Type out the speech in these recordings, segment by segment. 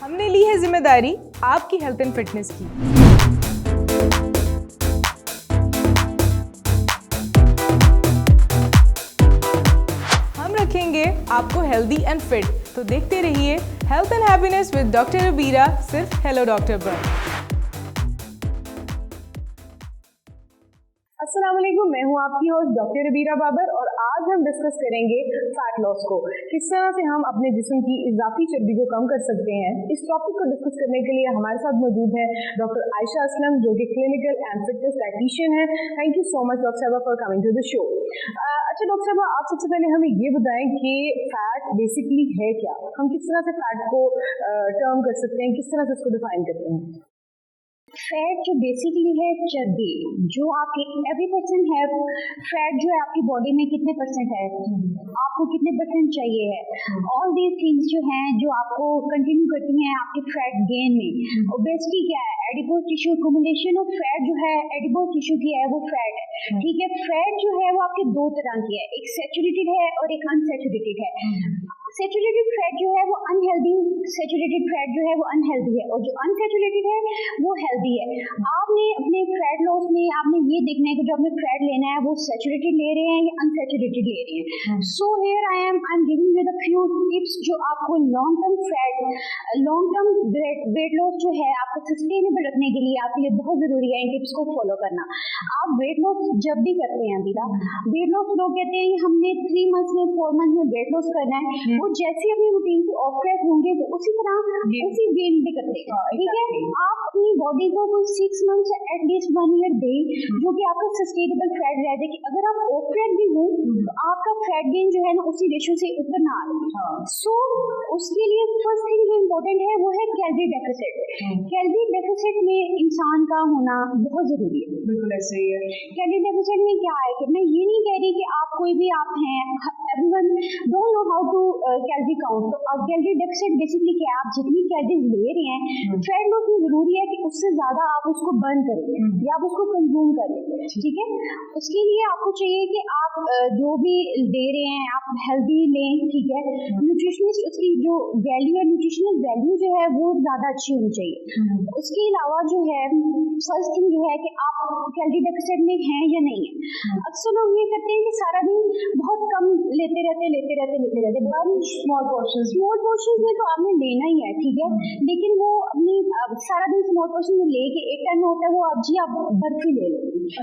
ہم نے لی ہے ذمہ داری آپ کی ہیلتھ اینڈ فٹنس کی. ہم رکھیں گے آپ کو ہیلدی اینڈ فٹ. تو دیکھتے رہیے health and happiness with doctor ربیرہ, صرف ہیلو ڈاکٹر پر. السلام علیکم, میں ہوں آپ کی ہوسٹ ڈاکٹر ربیرہ بابر, اور آج ہم ڈسکس کریں گے فیٹ لاس کو, کس طرح سے ہم اپنے جسم کی اضافی چربی کو کم کر سکتے ہیں. اس ٹاپک کو ڈسکس کرنے کے لیے ہمارے ساتھ موجود ہے ڈاکٹر عائشہ اسلم, جو کہ کلینکل اینڈ فٹنس ڈائٹیشین ہے. Thank you so much doctor صاحبہ فار کمنگ ٹو دا شو. اچھا ڈاکٹر صاحبہ, آپ سب سے پہلے ہمیں یہ بتائیں کہ فیٹ بیسکلی ہے کیا, ہم کس طرح سے فیٹ کو ٹرم کر سکتے ہیں, کس طرح سے اس کو ڈیفائن کرتے ہیں. فیٹ جو بیسیکلی ہے چربی, جو آپ ایوری پرسن ہے, فیٹ جو ہے آپ کی باڈی میں کتنے پرسنٹ ہے, آپ کو کتنے پرسنٹ چاہیے ہے, آل دیز تھنگس جو ہیں جو آپ کو کنٹینیو کرتی ہیں آپ کے فیٹ گین میں. اوبیسٹی کیا ہے, ایڈیپوز ٹیشو ایکومولیشن آف فیٹ جو ہے ایڈیپوز ٹیشو کی ہے وہ فیٹ ہے. ٹھیک ہے, فیٹ جو ہے وہ آپ کے دو طرح کی ہے, ایک سیچوریٹڈ ہے اور ایک انسیچوریٹڈ ہے. سیچوریٹڈ فیٹ جو ہے وہ انہیلدی, سیچوریٹڈ فیٹ جو ہے وہ انہیلدی ہے, اور جو انسیچوریٹڈ ہے وہ ہیلدی ہے. آپ نے اپنے فیٹ لاس میں آپ نے یہ دیکھنا ہے کہ جو آپ نے فیٹ لینا ہے وہ سیچوریٹڈ لے رہے ہیں یا انسیچوریٹڈ لے رہے ہیں. So here I am giving you the few tips جو آپ کو long term fat, long term weight loss جو ہے آپ کو سسٹینیبل رکھنے کے لیے آپ کے لیے بہت ضروری ہے ان ٹپس کو فالو کرنا. آپ ویٹ لاس جب بھی کرتے ہیں, بیٹا ویٹ لاس لوگ کہتے ہیں ہم نے 3 months میں 4 months میں ویٹ لاس کرنا ہے, وہ جیسے اپنی روٹین سے آف ٹریک ہوں گے وہ اسی طرح اسی گین بھی کرتے ہیں. ٹھیک ہے, آپ اپنی باڈی کو کوئی 6 months ایٹ لیسٹ 1 year دیں جو کہ آپ کا سسٹینیبل فیٹ رہ جائے, کہ اگر آپ آف ٹریک بھی ہوں تو آپ کا فیٹ گین جو ہے نا اسی ریشو سے اوپر نہ آئے. سو اس کے لیے فرسٹ تھنگ جو امپورٹنٹ ہے وہ ہے کیلری ڈیفیسٹ. کیلری ڈیفیسٹ میں انسان کا ہونا بہت ضروری ہے. بالکل ایسے ہی ہے. کیلری ڈیفیسٹ میں کیا ہے کہ میں یہ نہیں کہہ رہی کہ آپ کوئی بھی آپ ہیں, everyone don't know how to calorie count. تو اب کیلری ڈیفیسٹ بیسکلی کیا ہے, آپ جتنی کیلریز لے رہے ہیں فیٹ لاس میں ضروری ہے کہ اس سے زیادہ آپ اس کو برن کریں یا آپ اس کو کنزیوم کریں. ٹھیک ہے, اس کے لیے آپ کو چاہیے کہ آپ جو بھی دے رہے ہیں آپ ہیلدی لیں. ٹھیک ہے, نیوٹریشنسٹ اس کی جو ویلیو ہے, نیوٹریشنل ویلیو جو ہے وہ زیادہ اچھی ہونی چاہیے. اس کے علاوہ جو ہے فرسٹ تھنگ جو ہے کہ آپ کیلری ڈیفیسٹ میں ہیں یا نہیں ہیں. اکثر لوگ یہ کرتے ہیں کہ سارا دن بہت کم لیتے رہتے اسمال پورشنز میں تو آپ نے لینا ہی ہے. ٹھیک ہے, لیکن وہ اپنی سارا دن اسمال پورشن میں لے کے ایک ٹائم ہوتا ہے وہ جی آپ برفی لے لیں.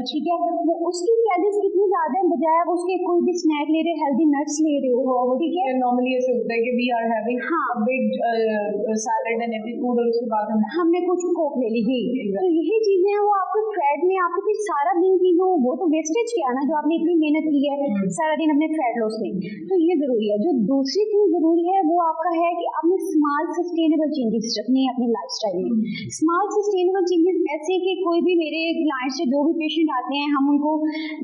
ٹھیک ہے, وہ اس کی کیلریز کتنی زیادہ ہے بجائے آپ اس کے کوئی بھی اسنیک لے رہے, ہیلدی نٹس لے رہے ہو. ٹھیک ہے, نارملی ایسے ہوتا ہے کہ we are having a big salad and every food, اور اس کے بعد ہم نے کچھ کوک لے لی گئی. تو یہی چیزیں وہ آپ کو فیٹ میں آپ کو پھر سارا دن کی جو وہ تو ویسٹیج کیا نا, جو آپ نے اتنی محنت کی ہے سارا دن اپنے فیٹ لاس میں. تو یہ ضروری ہے. جو دوسری چیز ضروری ہے وہ آپ کا ہے کہ آپ نے اسمال سسٹینیبل چینجز رکھنے ہیں اپنی لائف اسٹائل میں. اسمال سسٹینیبل چینجز ایسے کہ کوئی بھی میرے کلائنٹ سے جو بھی پیشنٹ آتے ہیں ہم ان کو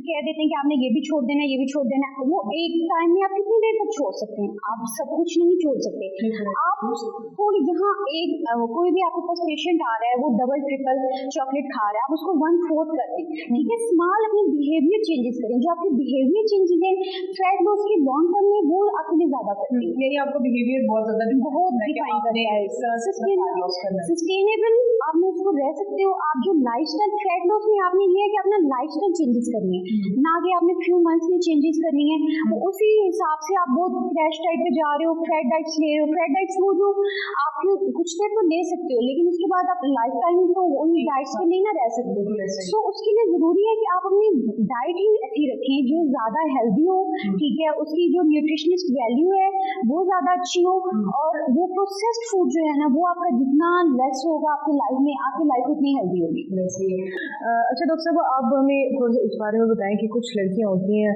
کہہ دیتے ہیں کہ آپ نے یہ بھی چھوڑ دینا, یہ بھی چھوڑ دینا. وہ ایک ٹائم میں آپ کتنی دیر تک چھوڑ سکتے ہیں, آپ سب کچھ نہیں چھوڑ سکتے. آپ تھوڑی جہاں ایک کوئی بھی آپ کے پاس پیشنٹ آ رہا ہے وہ ڈبل ٹرپل چاکلیٹ کھا رہا ہے, آپ اس کو 1/4 کر دیں. ٹھیک ہے, اسمال اپنے بہیویئر چینجز کریں. جو آپ کے بہیویئر چینجز ہیں فیٹ لاس کے لانگ ٹرم میں وہ آپ کے لیے زیادہ کرتے ہیں. یعنی آپ کا بہیویئر بہت زیادہ ڈیفائن کرے ہیں. سسٹینیبل آپ نے اس کو رہ سکتے ہو. آپ جو لائف اسٹائل فیٹ لاس میں آپ نے یہ ہے کہ اپنا لائف اسٹائل چینجز کرنی ہے, نہ کہ آپ نے فیو منتھس میں چینجز کرنی ہے. اسی حساب سے آپ بہت کریش ڈائٹ پہ جا رہے ہو, فیٹ ڈائٹس لے رہے ہو. فیٹ ڈائٹس وہ جو آپ کے کچھ دیر تو لے سکتے ہو, لیکن اس کے بعد آپ لائف ٹائم تو ان ڈائٹس پہ نہیں نہ رہ سکتے. سو اس کے لیے ضروری ہے کہ آپ اپنی ڈائٹ ہی ایسی رکھیں جو زیادہ ہیلدی ہو. ٹھیک ہے, اس کی جو نیوٹریشنسٹ ویلیو ہے وہ زیادہ اچھی ہو, اور وہ پروسیسڈ فوڈ جو ہے نا وہ آپ کا جتنا لیس ہوگا آپ کی لائف میں, آپ کی لائف اتنی ہیلدی ہوگی. اچھا ڈاکٹر صاحب, آپ ہمیں تھوڑا سا اس بارے میں بتائیں کہ کچھ لڑکیاں ہوتی ہیں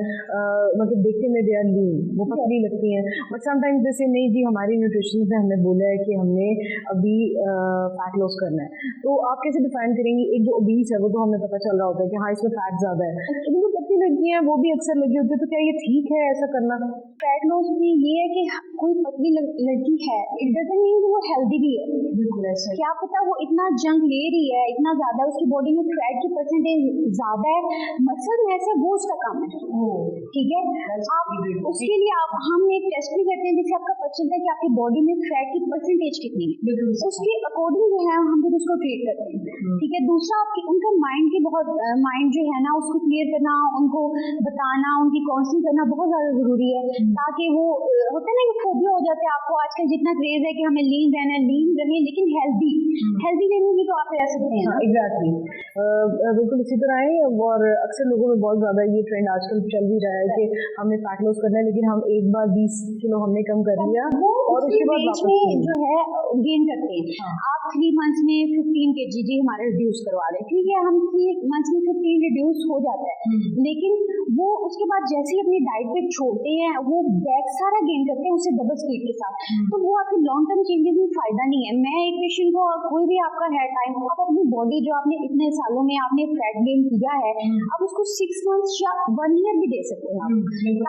مطلب دیکھنے میں دے آر لین, وہ پتلی لگتی ہیں, بٹ سم ٹائمز جیسے نہیں جی ہماری نیوٹریشنسٹ نے ہمیں بولا ہے کہ ہم نے ابھی فیٹ لاس کرنا ہے, تو آپ کیسے ڈیفائن کریں گی؟ ایک جو اوبیس ہے وہ تو ہمیں پتہ چل رہا ہوتا ہے کہ ہاں اس میں فیٹ زیادہ ہے, لیکن جو پتلی لڑکی ہیں وہ بھی اکثر لگی ہوتی ہے, تو کیا یہ ٹھیک ہے ایسا کرنا؟ فیٹ لاس میں یہ ہے کہ کوئی پتلی لڑکی ہے اٹ ڈزنٹ مین کہ وہ ہیلدی بھی ہے. بالکل ایسا کیا پتا وہ اتنا جنگ لے رہی ہے, اتنا زیادہ اس کی باڈی میں فیٹ کی پرسنٹیج زیادہ ہے, مسل میس ہے وہ اس کا کام ہے. ٹھیک ہے, آپ اس کے لیے ہم ایک ٹیسٹ بھی کرتے ہیں جس سے آپ کا پتا چلتا ہے کہ آپ کی باڈی میں فیٹ کی پرسنٹیج एज कितनी है, उसके अकॉर्डिंग जो है हम फिर उसको ट्रीट करते हैं, ठीक है। दूसरा आपकी उनका माइंड की बहुत माइंड जो है ना उसको क्लियर करना, उनको बताना, उनकी काउंसलिंग करना बहुत ज़्यादा ज़रूरी है, ताकि वो होता है ना कि फोबिया हो जाते हैं आपको आजकल जितना क्रेज है कि हमें लीन रहना है, लीन रहें लेकिन हेल्दी वे में भी तो आप रह सकते हैं। एग्जैक्टली, बिल्कुल इसी तरह है। और अक्सर लोगों में बहुत ज़्यादा ये ट्रेंड आजकल चल भी रहा है कि हमें फैट लॉस करना है, लेकिन हम एक बार 20 किलो हमने कम कर लिया और उसके बाद बीच वापस में जो है गेन करते हैं। आप 3 मंथ्स में 15 kg हमारे रिड्यूस करवा दें, ठीक है, हम 3 मंथ्स में 15 रिड्यूस हो जाता है, लेकिन वो उसके बाद जैसे ही अपनी डाइट पे छोड़ते हैं वो बैक सारा गेन करते हैं उससे डबल स्पीड के साथ, तो वो आपके लॉन्ग टर्म चेंजेस में फायदा नहीं है। मैं एक पेशेंट को, कोई भी आपका है टाइम, आप अपनी बॉडी जो आपने इतने सालों में आपने फैट गेन किया है, आप उसको 6 मंथ्स या 1 ईयर भी दे सकते हैं आप,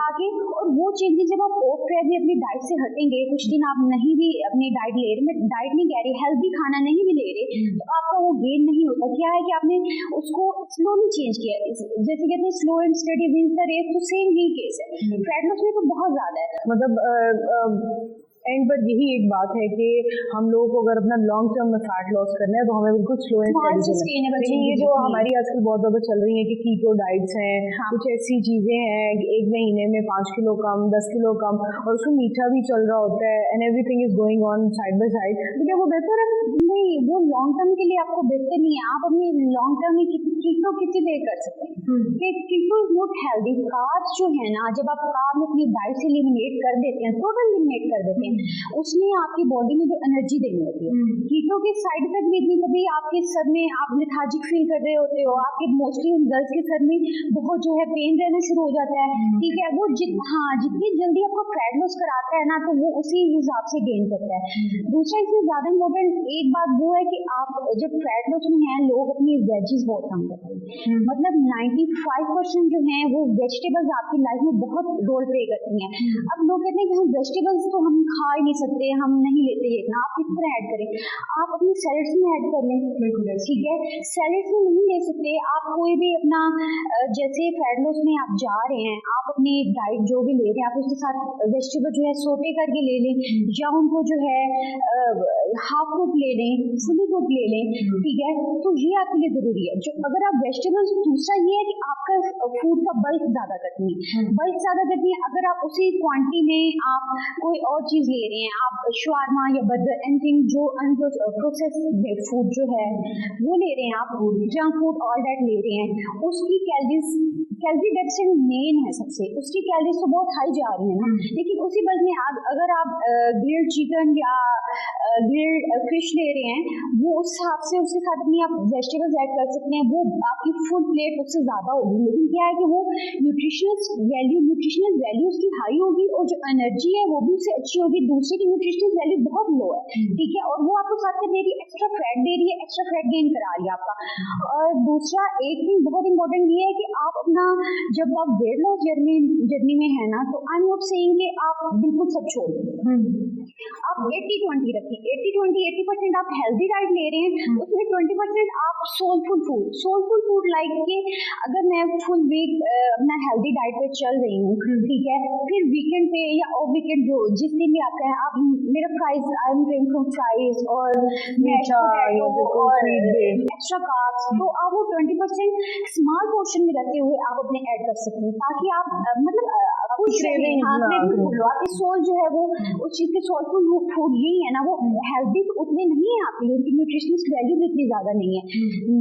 ताकि और वो चेंजेस जब आप ऑफ ट्रैक में अपनी डाइट से हटेंगे, कुछ दिन आप नहीं भी अपनी डाइट ले रहे, मैं डाइट नहीं कह रही, हेल्दी खाना नहीं भी ले रहे, तो आपका वो गेन नहीं होता। क्या है कि आपने उसको स्लोली चेंज किया, जैसे कहते हैं slow and steady wins the race, तो सेम ही केस है फैट लॉस में तो बहुत ज्यादा है। मतलब एंड पर यही एक बात है कि हम लोगों को अगर अपना लॉन्ग टर्म में फैट लॉस करना है तो हमें बिल्कुल स्लो एंड स्टडी चलना है। लेकिन ये जो हमारी आजकल बहुत ज़्यादा चल रही है कि कीटो डाइट्स हैं, कुछ ऐसी चीज़ें हैं कि 1 महीने में 5 किलो कम, 10 किलो कम, और उसमें मीठा भी चल रहा होता है and everything is going on side by side, तो क्या वो बेहतर है? नहीं, वो लॉन्ग टर्म के लिए आपको बेहतर नहीं है। आप अपनी लॉन्ग टर्म में कीटो किसी देर कर सकते हैं, keto is not healthy. Carbs जो है ना, जब आप कार्ब अपनी डाइट से एलिमिनेट कर देते हैं, टोटल एलिमिनेट कर देते हैं, उसमें आपकी बॉडी में जो एनर्जी देनी होती है, कीटो के साइड इफेक्ट भी इतनी, कभी आपके सर में आप लेथार्जिक फील कर रहे होते हो, आपके मोस्टली गर्ल्स के सर में बहुत जो है पेन रहना शुरू हो जाता है, ठीक है, वो जितनी जल्दी आपको फैट लॉस कराता है ना, तो वो उसी हिसाब से गेन करता है। दूसरा इसमें ज्यादा इम्पोर्टेंट एक बात वो है कि आप जब फैट लॉस में हैं, लोग अपनी वेजीज बहुत कम करते हैं, मतलब 95% जो है वो वेजिटेबल्स आपकी लाइफ में बहुत रोल प्ले करती हैं। अब लोग कहते हैं कि हम वेजिटेबल्स तो हम खा ही नहीं सकते, हम नहीं लेते ये इतना, आप किस तरह ऐड करें? आप अपनी सैलेड्स में ऐड कर लें, ठीक है, सैलेड्स में नहीं ले सकते आप कोई भी अपना, जैसे फैट लॉस में आप जा रहे हैं, आप अपनी डाइट जो भी ले रहे हैं आप उसके साथ वेजिटेबल जो है सोटे करके ले लें, या उनको जो है हाफ कुक ले लें, फुली कुक ले लें, ठीक है, तो ये आपके लिए जरूरी है। जो अगर आप वेजिटेबल्स, दूसरा ये है कि आपका फूड का बल्क ज्यादा करती है, अगर आप उसी क्वांटिटी में आप कोई और चीज ले रहे हैं, आप शवारमा या बर्गर एनीथिंग जो अनप्रोसेस्ड फूड जो है वो ले रहे हैं, आप जंक फूड ऑल दैट ले रहे हैं, उसकी कैलोरी डेफिसिट मेन है सबसे, उसकी कैलोरीज तो बहुत हाई जा रही है ना, लेकिन उसी बल्क में अगर आप ग्रिल्ड चिकन या ग्रिल्ड फिश ले रहे हैं, वो उस हिसाब से उसके साथ अपनी आप वेजिटेबल्स ऐड कर सकते हैं, वो आपकी फुल प्लेट उससे ज्यादा होगी, लेकिन क्या है कि वो न्यूट्रिशनल वैल्यू उसकी हाई होगी और जो एनर्जी है वो भी उससे अच्छी होगी, दूसरे की न्यूट्रिशनल वैल्यू बहुत लो है, ठीक है, और वो आपको साथ में दे रही है, एक्स्ट्रा फैट दे रही है, एक्स्ट्रा फैट गेन करा रही है आपका। और दूसरा एक चीज बहुत इंपॉर्टेंट ये है कि आप अपना, जब आप वेट लॉस जर्नी में है ना, तो आई एम नॉट सेइंग कि आप बिल्कुल सब छोड़ दें, आप 80-20 रखें, 80% आप हेल्दी डाइट ले रहे हैं, उसमें 20% आप सोलफुल फूड लाइक के, अगर मैं फुल वीक अपना हेल्दी डाइट पे चल रही हूँ, ठीक है, फिर वीकेंड पे या ऑफ वीकेंड जो जिस दिन भी आता है, आप मेरा fries, I am going from fries और एक्स्ट्रा कार्ब्स, तो आप वो 20% स्मॉल पोर्शन में रखते हुए आप अपने ऐड कर सकते हैं, ताकि आप मतलब आपकी सोल जो है वो उस चीज के सोलफुल फूड ही है ना, वो हेल्दी तो उतने नहीं है आपके लिए, उनकी न्यूट्रिशनिस्ट वैल्यू भी इतनी ज्यादा नहीं है,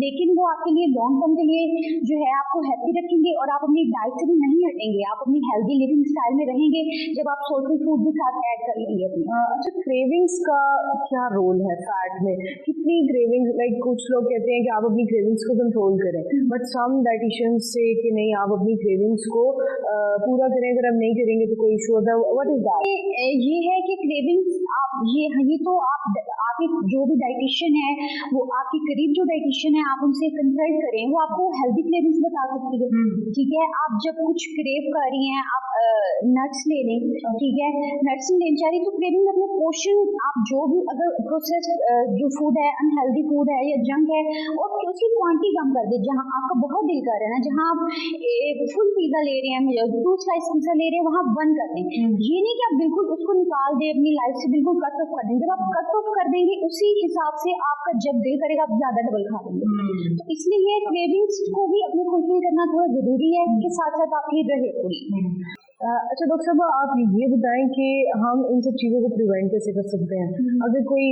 लेकिन वो आपके लिए लॉन्ग टर्म के लिए जो है आपको हैप्पी रखेंगे और आप अपनी डाइट से भी नहीं हटेंगे, आप अपनी हेल्दी लिविंग स्टाइल में रहेंगे जब आप सोलफुल फूड भी साथ ऐड कर लेंगे। अच्छा, क्रेविंग्स का क्या रोल है फैट में? कितनी क्रेविंग्स, लाइक कुछ लोग कहते हैं कि आप अपनी क्रेविंग्स को कंट्रोल करें, बट सम डाइटिशियंस से कि नहीं, आप अपनी क्रेविंग्स को पूरा करें, अगर आप नहीं करेंगे तो कोई इशू होता है, व्हाट इज दैट? ये है कि क्रेविंग्स आप ये तो आपकी जो भी डाइटिशियन है, वो आपके करीब जो डाइटिशियन है, आप उनसे कंसल्ट करें, वो आपको हेल्दी क्रेविंग्स बता सकती है, ठीक है। आप जब कुछ क्रेव कर रही हैं, आप नट्स ले लें, ठीक है, नट्स नहीं लेना चाह रही तो क्रेविंग अपने पोर्शन, आप जो भी अगर प्रोसेस्ड जो फूड है, अनहेल्दी फूड है या जंक है, और उसकी क्वांटिटी कम कर दे। जहाँ आपका बहुत दिल कर रहा है ना, जहाँ आप फुल पिज्जा ले रहे हैं, 2 स्लाइस पिज्जा ले रहे हैं, वहाँ बंद कर दें। ये नहीं कि आप बिल्कुल उसको निकाल दें अपनी लाइफ से, बिल्कुल कट ऑफ कर दें। जब आप कट ऑफ कर देंगे, उसी हिसाब से आपका जब दिल करेगा आप ज्यादा डबल खा लेंगे। तो इसलिए ये क्रेविंग्स को भी अपने फुलफिल करना थोड़ा जरूरी है, के साथ साथ आपकी रहे पूरी। अच्छा डॉक्टर साहब, आप ये बताएं कि हम इन सब चीज़ों को प्रिवेंट कैसे कर सकते हैं? अगर कोई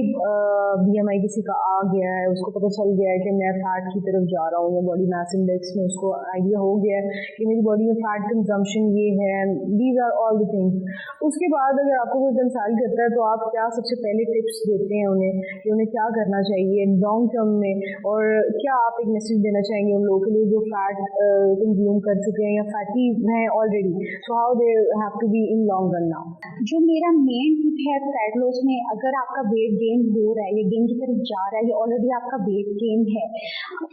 BMI किसी का आ गया है, उसको पता चल गया है कि मैं फैट की तरफ जा रहा हूँ, या बॉडी मास इंडेक्स में उसको आइडिया हो गया है कि मेरी बॉडी में फैट कंजम्पशन ये है, these are all the things, उसके बाद अगर आपको कोई कंसल्ट करता है तो आप क्या सबसे पहले टिप्स देते हैं उन्हें कि उन्हें क्या करना चाहिए लॉन्ग टर्म में, और क्या आप एक मैसेज देना चाहेंगे उन लोगों के लिए जो फैट कंज्यूम कर चुके हैं या फैटी हैं already, so how they have to be in long run now? जो मेरा मेन टिप है फैट लॉस में, अगर आपका वेट गेन हो रहा है या गेन की तरफ जा रहा है या ऑलरेडी आपका वेट गेन है,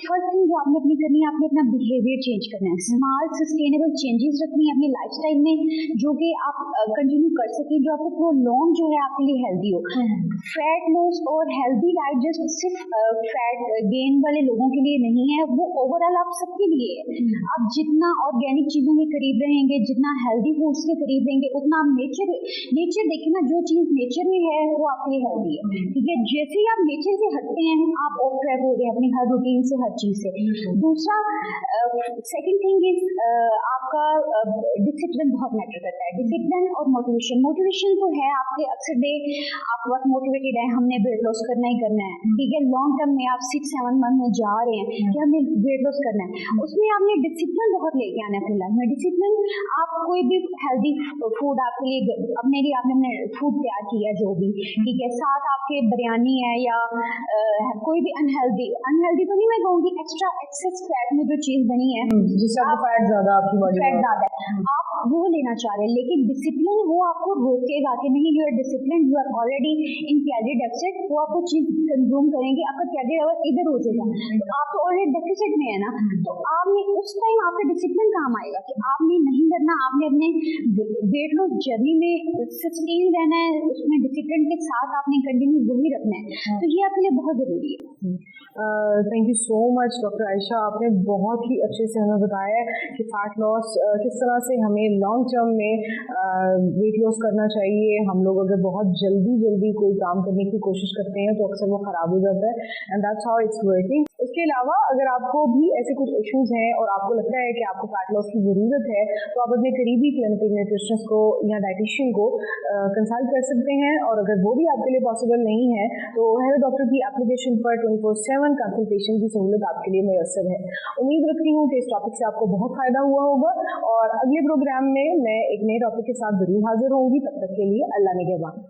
फर्स्ट थिंग जो आपने अपनी करनी है, आपने अपना बिहेवियर चेंज करना है। स्मॉल सस्टेनेबल चेंजेस रखनी है अपनी लाइफस्टाइल में, जो कि आप कंटिन्यू कर सकें, जो आपको प्रोलॉन्ग जो है आपके लिए हेल्दी हो। फैट लॉस और हेल्दी डाइट जस्ट सिर्फ फैट गेन वाले लोगों के लिए नहीं है, वो ओवरऑल आप सबके लिए है। आप जितना ऑर्गेनिक चीजों के करीब रहेंगे, जितना हेल्दी फूड्स के करीब रहेंगे, उतना आप नेचर देखिए ना, जो चीज नेचर में है वो आपके लिए हेल्दी है, ठीक है। जैसे ही आप नेचर से हटते हैं, आप ऑफ ट्रैक हो रहे हैं अपनी हर रूटीन से, हर चीज से। दूसरा सेकंड थिंग इज आपका डिसिप्लिन बहुत मैटर करता है। डिसिप्लिन और मोटिवेशन। मोटिवेशन तो है आपके, अक्सर डे आप बहुत मोटिवेटेड है, हमने वेट लॉस करना ही करना है, ठीक है। लॉन्ग टर्म में आप 6-7 मंथ में जा रहे हैं कि हमने वेट लॉस करना है, उसमें आपने डिसिप्लिन बहुत लेके आना है अपनी लाइफ में। डिसिप्लिन, आप कोई भी हेल्दी फूड आपके लिए, अपने लिए आपने फूड तैयार किया जो भी, ठीक है, साथ आपके बिरयानी है या कोई भी अनहेल्दी तो नहीं मैं कहूँगी, एक्स्ट्रा एक्सेस फैट में जो चीज बनी है, जिससे आपको फैट ज्यादा, आपकी बॉडी फैट ज्यादा है, आप वो लेना चाह रहे हैं, लेकिन डिसिप्लिन वो आपको रोकेगा कि नहीं, you are discipline, you are already in calorie deficit, वो आपको चीज कंज्यूम करेंगे, आपका कैलोरी लेवल इधर हो जाएगा, तो आप तो ऑलरेडी डेफिसिट में है ना, तो आपने उस टाइम आपका डिसिप्लिन काम आएगा कि आपने नहीं करना, आपने अपने वेट लॉस जर्नी में सस्टेन रहना है, उसमें डिसिप्लिन के साथ आपने कंटिन्यू वही रखना है, तो ये आपके लिए बहुत जरूरी है। Thank you so much doctor Ayesha, आपने बहुत ही अच्छे से हमें बताया है कि फैट लॉस किस तरह से हमें लॉन्ग टर्म में वेट लॉस करना चाहिए। हम लोग अगर बहुत जल्दी कोई काम करने की कोशिश करते हैं तो अक्सर वो ख़राब हो जाता है, and that's how it's working. इसके अलावा अगर आपको भी ऐसे कुछ इश्यूज हैं और आपको लगता है कि आपको फैट लॉस की ज़रूरत है, तो आप अपने करीबी क्लिनिकल न्यूट्रिशनिस्ट को या डाइटिशियन को कंसल्ट कर सकते हैं, और अगर वो भी आपके लिए पॉसिबल नहीं है तो हेल्थ डॉक्टर की एप्लीकेशन पर 24/7 कंसल्टेशन की सहूलत आपके लिए मैसर है। उम्मीद रखती हूँ कि इस टॉपिक से आपको बहुत फायदा हुआ होगा, और अगले प्रोग्राम में मैं एक नए टॉपिक के साथ जरूर हाजिर होंगी। तब तक के लिए अल्लाह निगहबान।